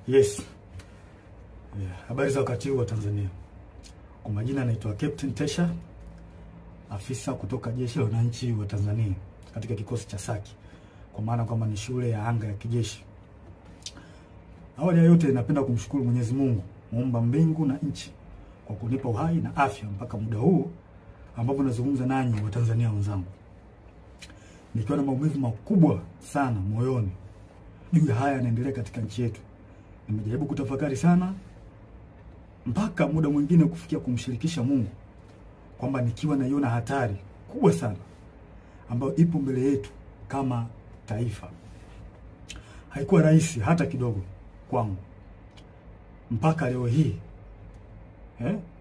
Yes. Habari za wakati huu wa Tanzania. Kwa majina naitwa Captain Tesha, afisa kutoka Jeshi la Wananchi wa Tanzania katika kikosi cha Saki, kwa maana kwamba ni shule ya anga ya kijeshi. Awali ya yote napenda kumshukuru Mwenyezi Mungu, muumba mbingu na nchi, kwa kunipa uhai na afya mpaka muda huu ambapo nazungumza nanyi wa Tanzania wenzangu. Nikiwa na maumivu makubwa sana moyoni juu ya haya yanaendelea katika nchi yetu. Nimejaribu kutafakari sana mpaka muda mwingine kufikia kumshirikisha Mungu kwamba nikiwa naiona hatari kubwa sana ambayo ipo mbele yetu kama taifa. Haikuwa rahisi hata kidogo kwangu mpaka leo hii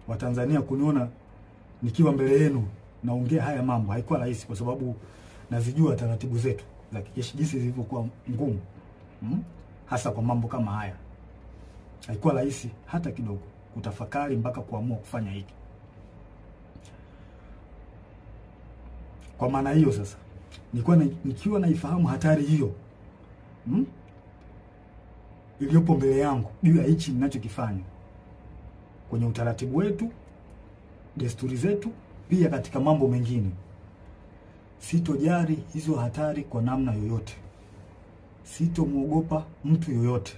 Watanzania kuniona nikiwa mbele yenu naongea haya mambo. Haikuwa rahisi kwa sababu nazijua taratibu zetu za kijeshi jinsi zilivyokuwa ngumu, hasa kwa mambo kama haya. Haikuwa rahisi hata kidogo kutafakari mpaka kuamua kufanya hiki. Kwa maana hiyo sasa, nikiwa naifahamu hatari hiyo iliyopo mbele yangu juu ya hichi ninachokifanya kwenye utaratibu wetu, desturi zetu, pia katika mambo mengine, sitojali hizo hatari kwa namna yoyote. Sitomuogopa mtu yoyote,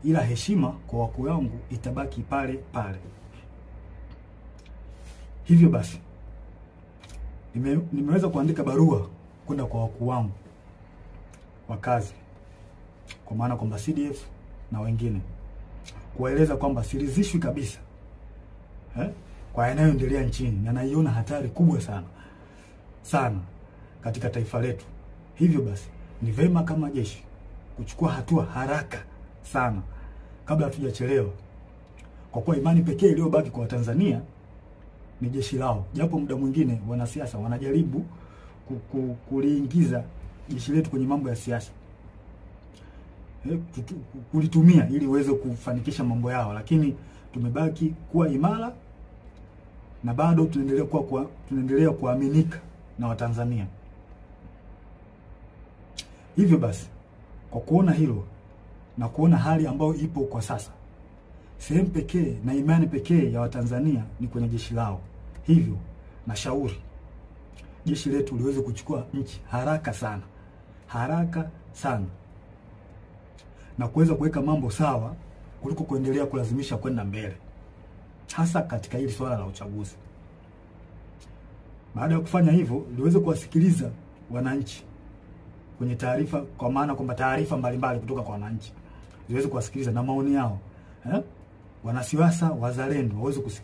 ila heshima kwa wakuu wangu itabaki pale pale. Hivyo basi nimeweza kuandika barua kwenda kwa wakuu wangu wa kazi, kwa maana kwamba CDF na wengine, kuwaeleza kwamba siridhishwi kabisa kwa yanayoendelea nchini, na naiona hatari kubwa sana katika taifa letu. Hivyo basi ni vema kama jeshi kuchukua hatua haraka sana kabla hatujachelewa, kwa kuwa imani pekee iliyobaki kwa Tanzania ni jeshi lao. Japo muda mwingine wanasiasa wanajaribu kuliingiza jeshi letu kwenye mambo ya siasa, kulitumia ili uweze kufanikisha mambo yao, lakini tumebaki kuwa imara na bado tunaendelea kuaminika na Watanzania. Hivyo basi, kwa kuona hilo na kuona hali ambayo ipo kwa sasa, sehemu pekee na imani pekee ya Watanzania ni kwenye jeshi lao. Hivyo nashauri jeshi letu liweze kuchukua nchi haraka sana na kuweza kuweka mambo sawa kuliko kuendelea kulazimisha kwenda mbele, hasa katika hili swala la uchaguzi. Baada ya kufanya hivyo, liweze kuwasikiliza wananchi kwenye taarifa, kwa maana kwamba taarifa mbalimbali kutoka kwa wananchi ziweze kuwasikiliza na maoni yao. Wanasiasa wazalendo waweze kusikiliza.